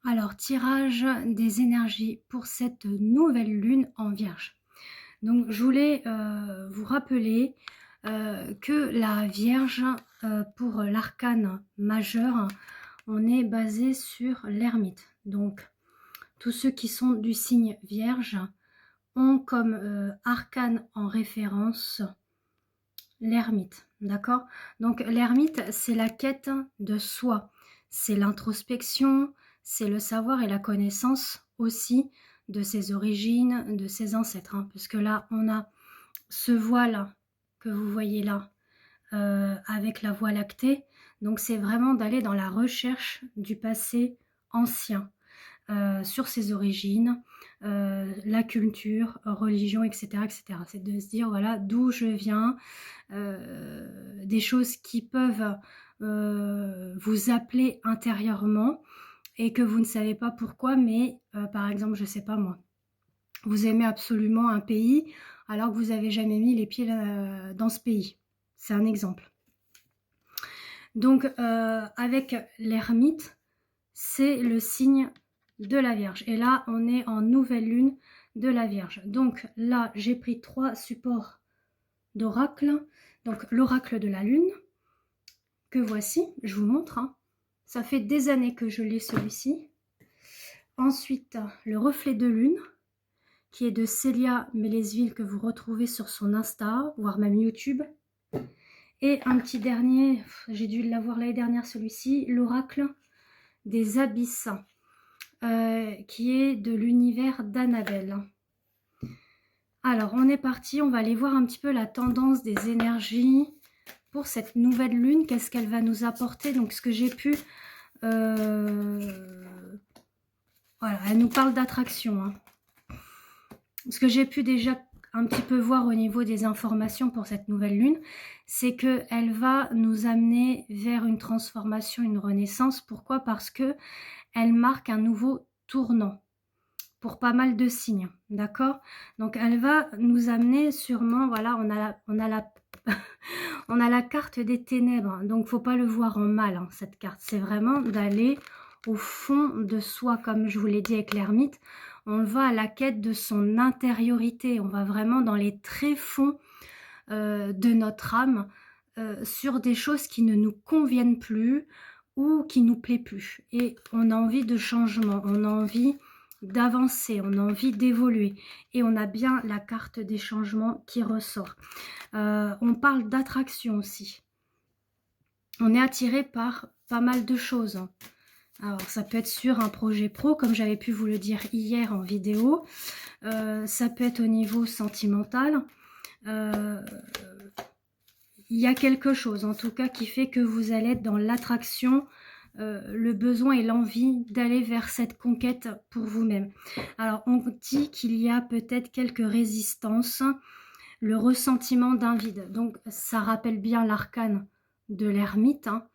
Alors, tirage des énergies pour cette nouvelle lune en Vierge. Donc, je voulais vous rappeler que la Vierge, pour l'arcane majeur, on est basé sur l'ermite. Donc, tous ceux qui sont du signe Vierge ont comme arcane en référence l'ermite, d'accord? Donc l'ermite, c'est la quête de soi, c'est l'introspection, c'est le savoir et la connaissance aussi de ses origines, de ses ancêtres, hein, parce que là, on a ce voile que vous voyez là, avec la voie lactée, donc c'est vraiment d'aller dans la recherche du passé ancien, sur ses origines, la culture, religion, etc., etc. C'est de se dire, voilà, d'où je viens, des choses qui peuvent vous appeler intérieurement et que vous ne savez pas pourquoi, mais par exemple, je sais pas moi, vous aimez absolument un pays alors que vous n'avez jamais mis les pieds dans ce pays. C'est un exemple. Donc, avec l'ermite, c'est le signe de la Vierge. Et là, on est en nouvelle lune de la Vierge. Donc là, j'ai pris 3 supports d'oracle. Donc l'oracle de la lune, que voici, je vous montre, hein. Ça fait des années que je l'ai celui-ci. Ensuite, le reflet de lune, qui est de Célia Mélesville, que vous retrouvez sur son Insta, voire même YouTube. Et un petit dernier, j'ai dû l'avoir l'année dernière celui-ci, l'oracle des abysses, qui est de l'univers d'Annabelle. Alors, on est parti, on va aller voir un petit peu la tendance des énergies pour cette nouvelle lune. Qu'est-ce qu'elle va nous apporter? Donc, ce que j'ai pu... voilà, elle nous parle d'attraction, hein. Ce que j'ai pu déjà un petit peu voir au niveau des informations pour cette nouvelle lune, c'est qu'elle va nous amener vers une transformation, une renaissance. Pourquoi? Parce que elle marque un nouveau tournant pour pas mal de signes, d'accord? Donc elle va nous amener sûrement, voilà, on a la carte des ténèbres, donc faut pas le voir en mal, hein, cette carte. C'est vraiment d'aller au fond de soi, comme je vous l'ai dit avec l'ermite. On va à la quête de son intériorité, on va vraiment dans les tréfonds de notre âme, sur des choses qui ne nous conviennent plus ou qui nous plaît plus. Et on a envie de changement, on a envie d'avancer, on a envie d'évoluer. Et on a bien la carte des changements qui ressort. On parle d'attraction aussi. On est attiré par pas mal de choses, hein. Alors, ça peut être sur un projet pro, comme j'avais pu vous le dire hier en vidéo. Ça peut être au niveau sentimental. Il y a quelque chose, en tout cas, qui fait que vous allez être dans l'attraction, le besoin et l'envie d'aller vers cette conquête pour vous-même. Alors, on dit qu'il y a peut-être quelques résistances, le ressentiment d'un vide. Donc, ça rappelle bien l'arcane de l'ermite, hein.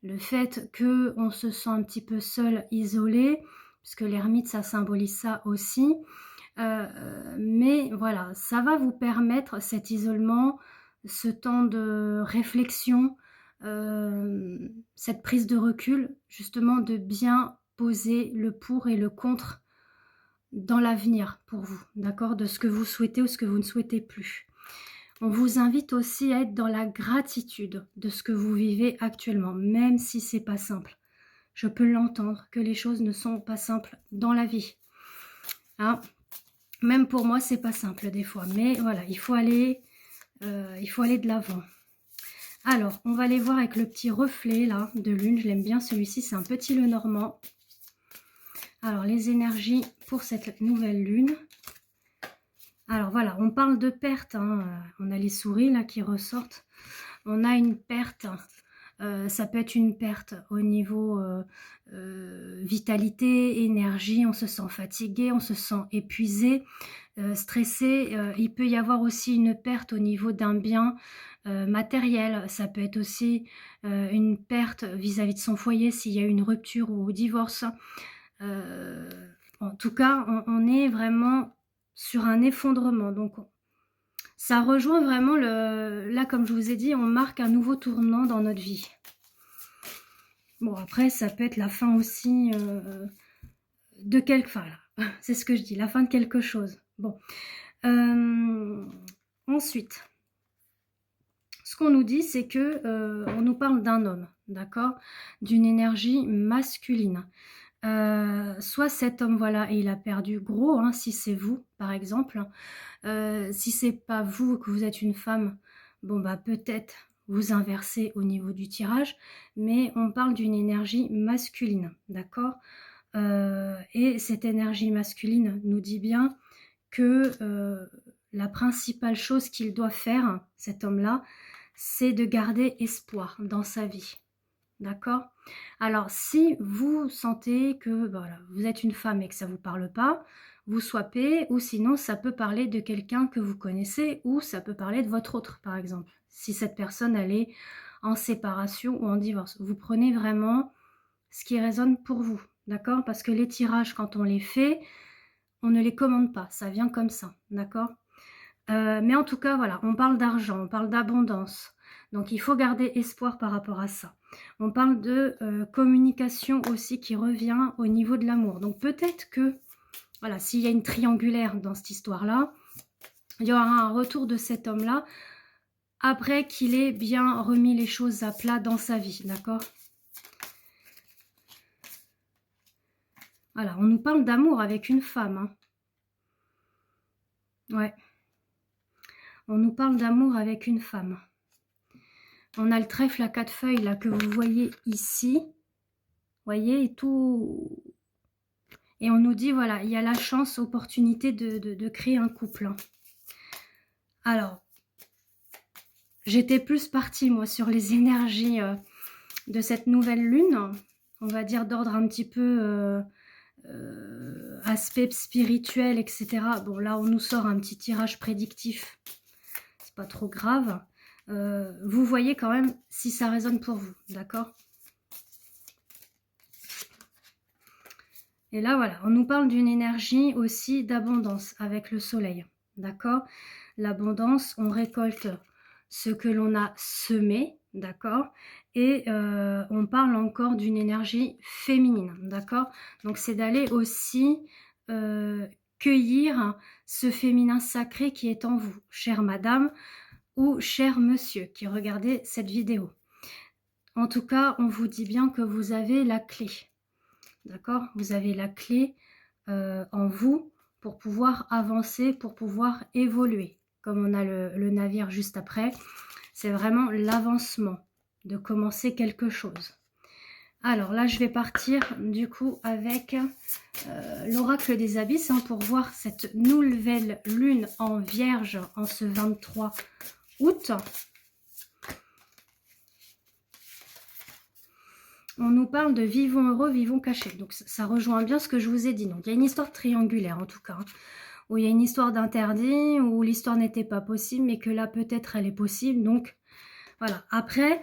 Le fait qu'on se sent un petit peu seul, isolé, puisque l'ermite, ça symbolise ça aussi. Mais voilà, ça va vous permettre, cet isolement, ce temps de réflexion, cette prise de recul, justement de bien poser le pour et le contre dans l'avenir pour vous, d'accord? De ce que vous souhaitez ou ce que vous ne souhaitez plus. On vous invite aussi à être dans la gratitude de ce que vous vivez actuellement, même si c'est pas simple. Je peux l'entendre que les choses ne sont pas simples dans la vie, hein. Même pour moi, c'est pas simple des fois, mais voilà, il faut aller de l'avant. Alors, on va aller voir avec le petit reflet là de lune. Je l'aime bien celui-ci, c'est un petit Lenormand. Alors, les énergies pour cette nouvelle lune. Alors voilà, on parle de perte, hein. On a les souris là qui ressortent. On a une perte, ça peut être une perte au niveau vitalité, énergie, on se sent fatigué, on se sent épuisé, stressé. Il peut y avoir aussi une perte au niveau d'un bien matériel. Ça peut être aussi une perte vis-à-vis de son foyer s'il y a eu une rupture ou un divorce. En tout cas, on est vraiment sur un effondrement. Donc, ça rejoint vraiment là, comme je vous ai dit, on marque un nouveau tournant dans notre vie. Bon, après, ça peut être la fin aussi de quelque... Enfin, c'est ce que je dis, la fin de quelque chose. Bon. Ensuite, ce qu'on nous dit, c'est que on nous parle d'un homme, d'accord, d'une énergie masculine. Soit cet homme, voilà, et il a perdu gros, hein, si c'est vous, par exemple. Si c'est pas vous, que vous êtes une femme, bon bah peut-être vous inversez au niveau du tirage, mais on parle d'une énergie masculine, d'accord. Et cette énergie masculine nous dit bien que la principale chose qu'il doit faire, cet homme-là, c'est de garder espoir dans sa vie. D'accord? Alors, si vous sentez que voilà, vous êtes une femme et que ça ne vous parle pas, vous swappez, ou sinon ça peut parler de quelqu'un que vous connaissez, ou ça peut parler de votre autre, par exemple. Si cette personne, elle est en séparation ou en divorce. Vous prenez vraiment ce qui résonne pour vous, d'accord? Parce que les tirages, quand on les fait, on ne les commande pas, ça vient comme ça, d'accord? Mais en tout cas, voilà, on parle d'argent, on parle d'abondance. Donc, il faut garder espoir par rapport à ça. On parle de communication aussi qui revient au niveau de l'amour. Donc, peut-être que, voilà, s'il y a une triangulaire dans cette histoire-là, il y aura un retour de cet homme-là après qu'il ait bien remis les choses à plat dans sa vie, d'accord? Voilà, on nous parle d'amour avec une femme, hein. Ouais. On nous parle d'amour avec une femme. On a le trèfle à 4 feuilles là que vous voyez ici. Vous voyez, et tout. Et on nous dit, voilà, il y a la chance, opportunité de créer un couple. Alors, j'étais plus partie, moi, sur les énergies de cette nouvelle lune. On va dire d'ordre un petit peu aspect spirituel, etc. Bon, là, on nous sort un petit tirage prédictif. C'est pas trop grave. Vous voyez quand même si ça résonne pour vous, d'accord? Et là, voilà, on nous parle d'une énergie aussi d'abondance avec le soleil, d'accord? L'abondance, on récolte ce que l'on a semé, d'accord? Et on parle encore d'une énergie féminine, d'accord? Donc, c'est d'aller aussi cueillir ce féminin sacré qui est en vous, chère madame ou cher monsieur qui regardez cette vidéo. En tout cas, on vous dit bien que vous avez la clé. D'accord? Vous avez la clé en vous pour pouvoir avancer, pour pouvoir évoluer. Comme on a le navire juste après, c'est vraiment l'avancement de commencer quelque chose. Alors là, je vais partir du coup avec l'oracle des abysses hein, pour voir cette nouvelle lune en vierge en ce 23 août. On nous parle de vivons heureux, vivons cachés. Donc ça rejoint bien ce que je vous ai dit. Donc il y a une histoire triangulaire en tout cas. Hein, où il y a une histoire d'interdit, où l'histoire n'était pas possible, mais que là peut-être elle est possible. Donc voilà. Après,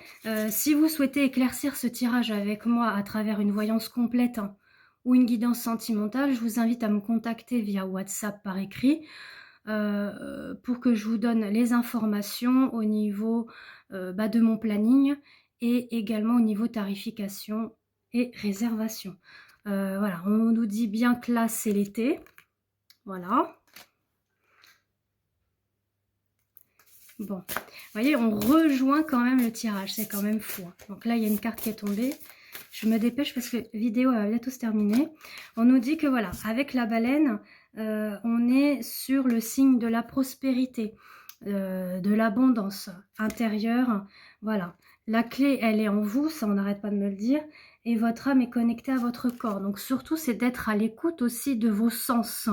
si vous souhaitez éclaircir ce tirage avec moi à travers une voyance complète hein, ou une guidance sentimentale, je vous invite à me contacter via WhatsApp par écrit pour que je vous donne les informations au niveau de mon planning et également au niveau tarification et réservation. Voilà, on nous dit bien que là c'est l'été. Voilà. Bon, vous voyez, on rejoint quand même le tirage, c'est quand même fou. Hein. Donc là, il y a une carte qui est tombée. Je me dépêche parce que la vidéo va bientôt se terminer. On nous dit que voilà, avec la baleine, on est sur le signe de la prospérité, de l'abondance intérieure. Voilà, la clé, elle est en vous, ça on n'arrête pas de me le dire. Et votre âme est connectée à votre corps. Donc surtout, c'est d'être à l'écoute aussi de vos sens.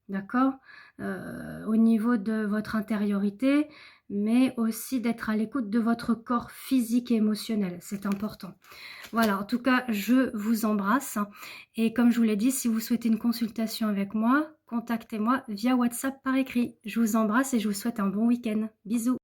D'accord? Au niveau de votre intériorité, mais aussi d'être à l'écoute de votre corps physique et émotionnel. C'est important. Voilà, en tout cas, je vous embrasse. Et comme je vous l'ai dit, si vous souhaitez une consultation avec moi, contactez-moi via WhatsApp par écrit. Je vous embrasse et je vous souhaite un bon week-end. Bisous.